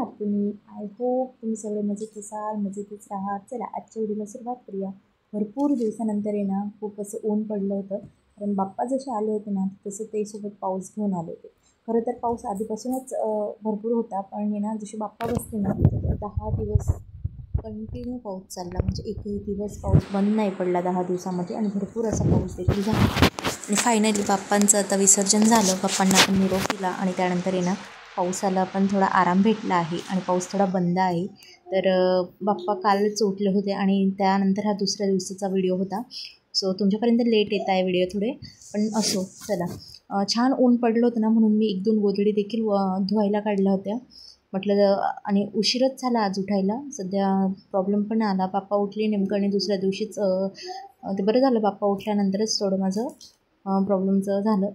आहात तुम्ही? I hope तुम्ही सगळे मजेत असाल, मजेतच राहा. चला आजच्या व्हिडिओला सुरुवात करूया. भरपूर दिवसानंतर आहे ना, खूप असं ऊन पडलं होतं. कारण बाप्पा जसे आले होते ना, तसं ते सोबत पाऊस घेऊन आले होते. खरं तर पाऊस आधीपासूनच भरपूर होता, पण हे ना जशी बाप्पा बसते ना, 10 दिवस कंटिन्यू पाऊस चालला. म्हणजे एकही दिवस पाऊस बंद नाही पडला 10 दिवसामध्ये आणि भरपूर असा पाऊस देखील झाला. आणि फायनली बाप्पांचं आता विसर्जन झालं. बाप्पांना पण निरोप दिला आणि त्यानंतर आहे ना, पावसाला पण थोडा आराम भेटला आहे आणि पाऊस थोडा बंद आहे. तर बाप्पा कालच उठले होते आणि त्यानंतर हा दुसऱ्या दिवसाचा व्हिडिओ होता. सो तुमच्यापर्यंत लेट येत आहे व्हिडिओ थोडे, पण असो चला. छान ऊन पडलं होतं ना, म्हणून मी 1-2 गोधडी देखील धुवायला काढल्या होत्या. म्हटलं आणि उशीरच झाला आज उठायला. सध्या प्रॉब्लेम पण आला. बाप्पा उठले नेमकं आणि दुसऱ्या दिवशीच ते बरं झालं बाप्पा उठल्यानंतरच थोडं माझं प्रॉब्लेमचं झालं.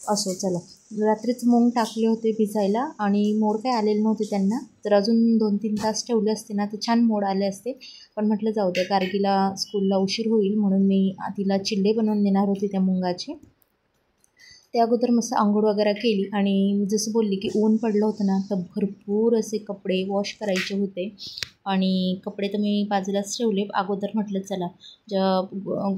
असो चला. रात्रीच मूग टाकले होते भिजायला आणि मोड काही आलेले नव्हते त्यांना. तर अजून 2-3 तास ठेवले असते ना, तर छान मोड आले असते. पण म्हटलं जाऊ द्या, गार्गीला स्कूलला उशीर होईल म्हणून मी तिला चिल्ले बनवून देणार होते त्या मुंगाचे. त्या अगोदर मस्त अंघोळ वगैरे केली आणि जसं बोलली की ऊन पडलं होतं ना, तर भरपूर असे कपडे वॉश करायचे होते आणि कपडे तर मी बाजूलाच ठेवले. अगोदर म्हटलं चला, ज्या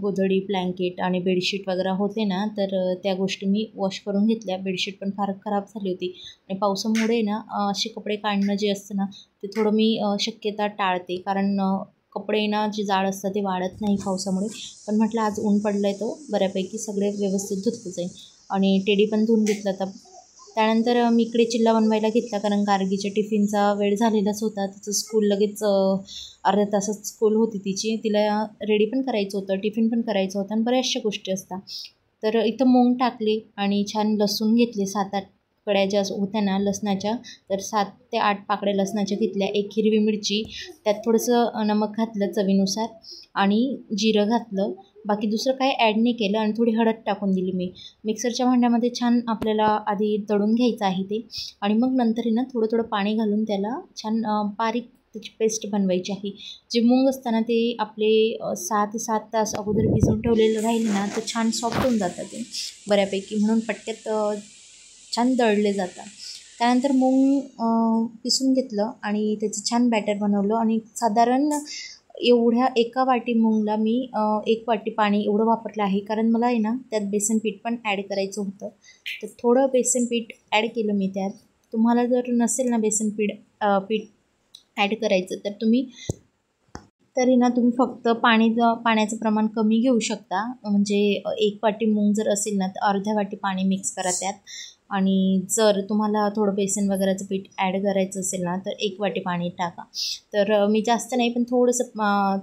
गोधडी, ब्लँकेट आणि बेडशीट वगैरे होते ना, तर त्या गोष्टी मी वॉश करून घेतल्या. बेडशीट पण फार खराब झाली होती आणि पावसामुळे ना असे कपडे काढणं जे असतं ना, ते थोडं मी शक्यता टाळते. कारण कपडे ना जे जाड असतात ते वाढत नाही पावसामुळे. पण म्हटलं आज ऊन पडलं आहे, तर बऱ्यापैकी सगळे व्यवस्थित धुतलं जाईल. आणि टेडी पण धुवून घेतला होता. त्यानंतर मी इकडे चिल्ला बनवायला घेतला, कारण गार्गीच्या टिफिनचा वेळ झालेलाच होता. तिचं स्कूल लगेच अर्ध्या तासात स्कूल होती तिची. तिला रेडी पण करायचं होतं, टिफिन पण करायचं होतं आणि बऱ्याचशा गोष्टी असतात. तर इथं मूग टाकले आणि छान लसूण घेतले. 7-8 कड्या ज्या होत्या ना लसणाच्या, तर 7 ते 8 पाकड्या लसणाच्या घेतल्या. 1 हिरवी मिरची, त्यात थोडंसं नमक घातलं चवीनुसार आणि जिरं घातलं. बाकी दुसरं काही ॲड नाही केलं आणि थोडी हळद टाकून दिली मी. मिक्सरच्या भांड्यामध्ये छान आपल्याला आधी दळून घ्यायचं आहे ते आणि मग नंतर ना थोडं थोडं पाणी घालून त्याला छान बारीक त्याची पेस्ट बनवायची आहे. जे मूग असताना ते आपले 6 ते 7 तास अगोदर भिजवून ठेवलेलं राहील ना, तर छान सॉफ्ट होऊन जातं ते बऱ्यापैकी. म्हणून पटक्यात छान दळले जातात. त्यानंतर मूग पिसून घेतलं आणि त्याचं छान बॅटर बनवलं आणि साधारण एवढ्या एका वाटी मूगला मी 1 वाटी पाणी एवढं वापरलं आहे. कारण मला आहे ना त्यात बेसन पीठ पण ॲड करायचं होतं, तर थोडं बेसन पीठ ॲड केलं मी त्यात. तुम्हाला जर नसेल ना बेसन पीठ ॲड करायचं, तर तुम्ही फक्त पाण्याचं प्रमाण कमी घेऊ शकता. म्हणजे 1 वाटी मूग जर असेल ना, तर अर्ध्या वाटी पाणी मिक्स करा त्यात. आणि जर तुम्हाला थोडं बेसन वगैरेचं पीठ ॲड करायचं असेल ना, तर 1 वाटी पाणी टाका. तर मी जास्त नाही, पण थोडंसं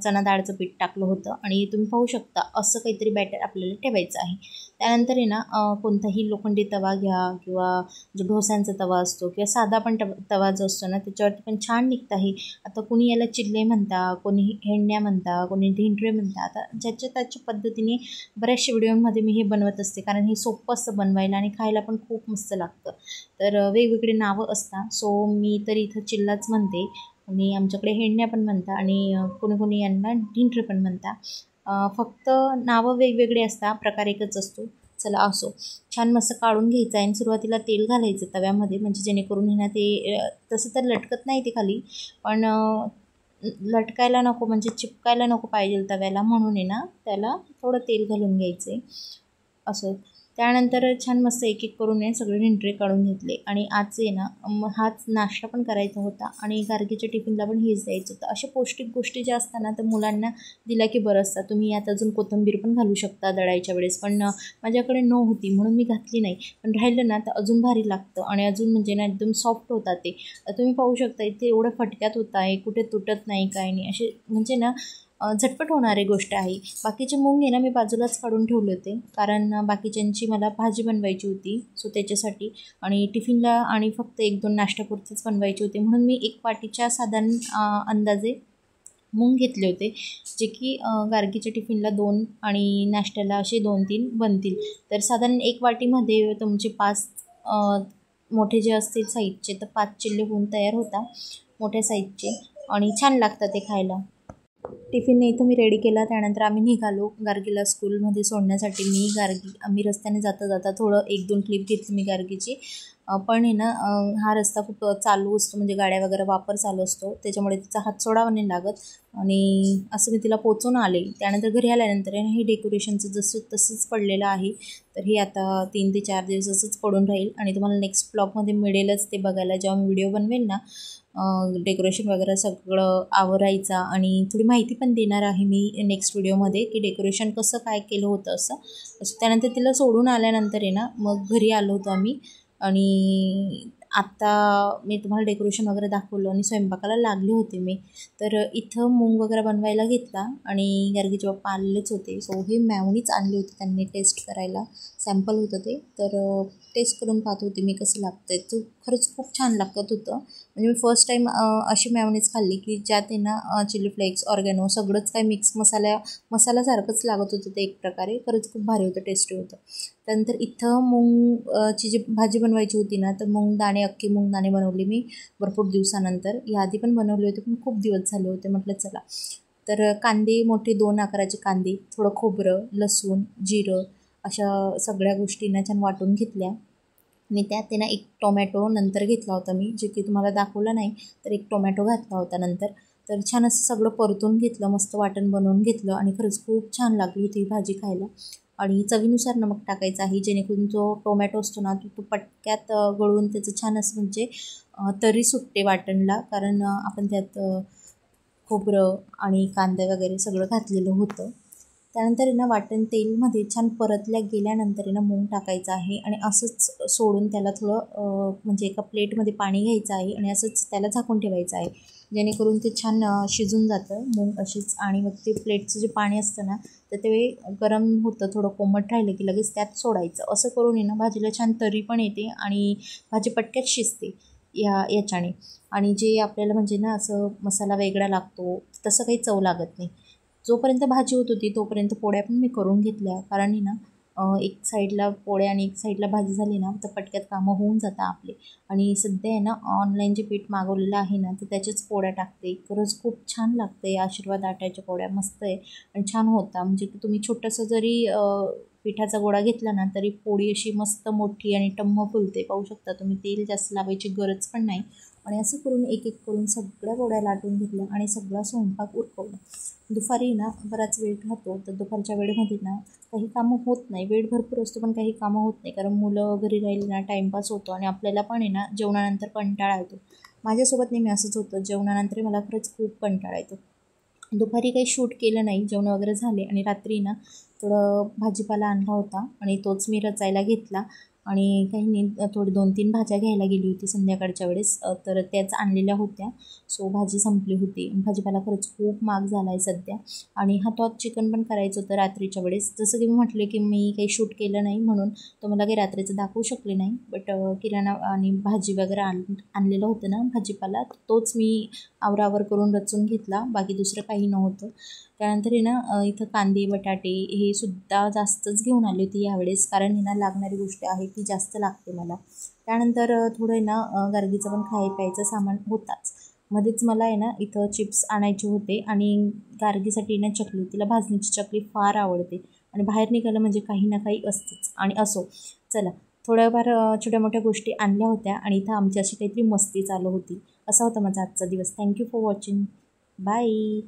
चणा डाळचं पीठ टाकलं होतं आणि तुम्ही पाहू शकता असं काहीतरी बॅटर आपल्याला ठेवायचं आहे. त्यानंतर आहे ना कोणताही लोखंडी तवा घ्या किंवा जो डोस्यांचा तवा असतो किंवा साधा पण तवा जो असतो ना, त्याच्यावरती पण छान निघतं आहे. आता कोणी याला चिल्ले म्हणता, कोणी हेंड्या म्हणता, कोणी ढिंडरे म्हणता. आता ज्याच्या त्याच्या पद्धतीने बऱ्याचशा व्हिडिओमध्ये मी हे बनवत असते, कारण हे सोपं असतं बनवायला आणि खायला पण खूप मस्त लागतं. तर वेगवेगळी नावं असतात. सो मी तर इथं चिल्लाच म्हणते आणि आमच्याकडे हेंड्या पण म्हणतात आणि कोणी कोणी यांना ढिंडरे पण म्हणतात. फक्त नावं वेगवेगळे असतात, प्रकार एकच असतो. चला असो, छान मस्त काढून घ्यायचं आहे आणि सुरुवातीला तेल घालायचं तव्यामध्ये, म्हणजे जेणेकरून हे ना ते तसं तर लटकत नाही ते खाली, पण लटकायला नको, म्हणजे चिपकायला नको पाहिजे तव्याला, म्हणून आहे ना त्याला थोडं तेल घालून घ्यायचं आहे असं. त्यानंतर छान मस्त एक एक करून सगळे ढिंडरे काढून घेतले आणि आज आहे ना हाच नाश्ता पण करायचा होता आणि गार्गीच्या टिफिनला पण हेच द्यायचं होतं. अशा पौष्टिक गोष्टी ज्या असतात ना, तर मुलांना दिल्या की बरं असतात. तुम्ही यात अजून कोथिंबीर पण घालू शकता दळायच्या वेळेस, पण माझ्याकडे नव्हती म्हणून मी घातली नाही. पण राहिलं ना तर अजून भारी लागतं आणि अजून म्हणजे ना एकदम सॉफ्ट होतात ते. तुम्ही पाहू शकता इथे एवढं फटक्यात होत आहे, कुठे तुटत नाही, काय नाही. असे म्हणजे ना झटपट होणारी गोष्ट आहे. बाकीचे मूग आहे ना मी बाजूलाच काढून ठेवले होते, कारण बाकीच्यांची मला भाजी बनवायची होती, सो त्याच्यासाठी. आणि टिफिनला आणि फक्त 1-2 नाश्त्यापुरतीच बनवायची होती, म्हणून मी 1 वाटीच्या साधारण अंदाजे मूग घेतले होते, जे की गार्गीच्या टिफिनला 2 आणि नाश्त्याला असे 2-3 बनतील. तर साधारण 1 वाटीमध्ये तुमचे 5 मोठे जे असतील साईजचे, तर 5 चिल्ले होऊन तयार होता मोठ्या साईजचे आणि छान लागतात ते खायला. टिफिन इथं मी रेडी केला. त्यानंतर आम्ही निघालो गार्गीला स्कूलमध्ये सोडण्यासाठी. आम्ही रस्त्याने जाता जाता थोडं 1-2 क्लिप घेतली मी गार्गीची. पण आहे ना हा रस्ता खूप चालू असतो, म्हणजे गाड्या वगैरे वापर चालू असतो, त्याच्यामुळे तिचा हात सोडावा नाही लागत. आणि असं मी तिला पोचून आले. त्यानंतर घरी आल्यानंतर हे डेकोरेशनचं जसं तसंच पडलेलं आहे. तर हे आता 3 ते 4 दिवस असंच पडून राहील आणि तुम्हाला नेक्स्ट ब्लॉगमध्ये मिळेलच ते बघायला, जेव्हा मी व्हिडिओ बनवेल ना डेकोरेशन वगैरे सगळं आवरायचा. आणि थोडी माहिती पण देणार आहे मी नेक्स्ट व्हिडिओमध्ये की डेकोरेशन कसं काय केलं होतं असं. त्यानंतर तिला सोडून आल्यानंतर आहे ना मग घरी आलो होतो आम्ही. आणि आत्ता मी तुम्हाला डेकोरेशन वगैरे दाखवलं आणि स्वयंपाकाला लागले होते मी. तर इथं मूग वगैरे बनवायला घेतला आणि गार्गीचे पप्पा आलेलेच होते. सो हे मॅवनीच आणली होती त्यांनी टेस्ट करायला, सॅम्पल होतं ते. तर टेस्ट करून पाहत होते मी कसं लागतं आहे. तर खरंच खूप छान लागत होतं. म्हणजे मी फर्स्ट टाईम अशी मॅवनीज खाल्ली की ज्यात आहे ना चिली फ्लेक्स, ऑर्गॅनो सगळंच काही मिक्स मसाल्यासारखंच लागत होतं ते एक प्रकारे. खरंच खूप भारी होतं, टेस्टी होतं. त्यानंतर इथं ची जी भाजी बनवायची होती ना, तर मूगदाणे, अख्खे मूगदाणे बनवले मी भरपूर दिवसानंतर. याआधी पण बनवले होते पण खूप दिवस झाले होते, म्हटलं चला. तर कांदे मोठे 2 आकाराचे कांदे, थोडं खोबरं, लसूण, जिरं अशा सगळ्या गोष्टींना छान वाटून घेतल्या. आणि त्यात आहे ना 1 टोमॅटो नंतर घेतला होता मी, जे की तुम्हाला दाखवलं नाही. तर 1 टोमॅटो घातला होता नंतर. तर छान असं सगळं परतून घेतलं, मस्त वाटण बनवून घेतलं आणि खरंच खूप छान लागली होती ही भाजी खायला. आणि चवीनुसार नमक टाकायचं आहे, जेणेकरून जो टोमॅटो असतो ना तो पटक्यात गळून त्याचं छान असं म्हणजे तरी सुटते वाटणला. कारण आपण त्यात खोबरं आणि कांदा वगैरे सगळं घातलेलं होतं. त्यानंतर आहे ना वाटण तेलमध्ये छान परतल्या गेल्यानंतर आहे ना मूग टाकायचं आहे आणि असंच सोडून त्याला थोडं म्हणजे एका प्लेटमध्ये पाणी घ्यायचं आहे आणि असंच त्याला झाकून ठेवायचं आहे, जेणेकरून ते छान शिजून जातं मूग अशीच. आणि मग ते प्लेटचं जे पाणी असतं ना तर ते गरम होतं, थोडं कोमट राहिलं की लगेच त्यात सोडायचं. असं करून आहे ना भाजीला छान तरी पण येते आणि भाजी पटक्यात शिजते याच्याने. आणि जे आपल्याला म्हणजे ना असं मसाला वेगळा लागतो तसं काही चव लागत नाही. जोपर्यंत भाजी होत होती तोपर्यंत पोळ्या पण मी करून घेतल्या. कारण आहे ना एक साईडला पोळ्या आणि एक साईडला भाजी झाली ना तर पटक्यात कामं होऊन जातात आपले. आणि सध्या आहे ना ऑनलाईन जे पीठ मागवलेलं आहे ना तर त्याच्याच पोळ्या टाकते. खरंच खूप छान लागते. आशीर्वाद आट्याच्या पोळ्या मस्त आहे आणि छान होता. म्हणजे तुम्ही छोटंसं जरी पिठाचा गोळा घेतला ना तरी पोळी अशी मस्त मोठी आणि टम्म फुलते. पाहू शकता तुम्ही, तेल जास्त लावायची गरज पण नाही. आणि असं करून एक एक करून सगळ्या पोळ्या लाटून घेतल्या आणि सगळा स्वयंपाक उरकवला. दुपारी ना बराच वेळ राहतो, तर दुपारच्या वेळेमध्ये ना काही कामं होत नाही. वेळ भरपूर असतो पण काही कामं होत नाही, कारण मुलं घरी राहिली ना टाईमपास होतो आणि आपल्याला पण आहे ना जेवणानंतर कंटाळा येतो. माझ्यासोबत नेहमी असंच होतं, जेवणानंतर मला खरंच खूप कंटाळा येतो. दुपारी काही शूट केलं नाही, जेवण वगैरे झाले आणि रात्री ना थोडं भाजीपाला आणला होता आणि तोच मी रचायला घेतला. आणि काही नाही, थोडी 2-3 भाज्या घ्यायला गेली होती संध्याकाळच्या वेळेस, तर त्याच आणलेल्या होत्या. सो भाजी संपली होती. भाजीपाला खरंच खूप महाग झाला आहे सध्या. आणि हातात चिकन पण करायचं होतं रात्रीच्या वेळेस. जसं की मी म्हटले की मी काही शूट केलं नाही म्हणून तुम्हाला काही रात्रीचं दाखवू शकले नाही. बट किराणा आणि भाजी वगैरे आणलेलं होतं ना भाजीपाला, तोच मी आवरावर करून रचून घेतला, बाकी दुसरं काही नव्हतं. त्यानंतर आहे ना इथं कांदे, बटाटे हे सुद्धा जास्तच घेऊन आली होती यावेळेस, कारण ना लागणारी गोष्ट आहे ती जास्त लागते मला. त्यानंतर थोडं आहे ना गार्गीचं पण प्यायचं सामान होताच. मध्येच मला आहे ना इथं चिप्स आणायचे होते आणि गार्गीसाठी ना चकली, तिला भाजणीची चकली फार आवडते आणि बाहेर निघालं म्हणजे काही ना काही असतंच. आणि असो, चला थोड्याफार छोट्या मोठ्या गोष्टी आणल्या होत्या आणि इथं आमची अशी काहीतरी मस्ती चालू होती. असा होता माझा आजचा दिवस. Thank you for watching. बाय.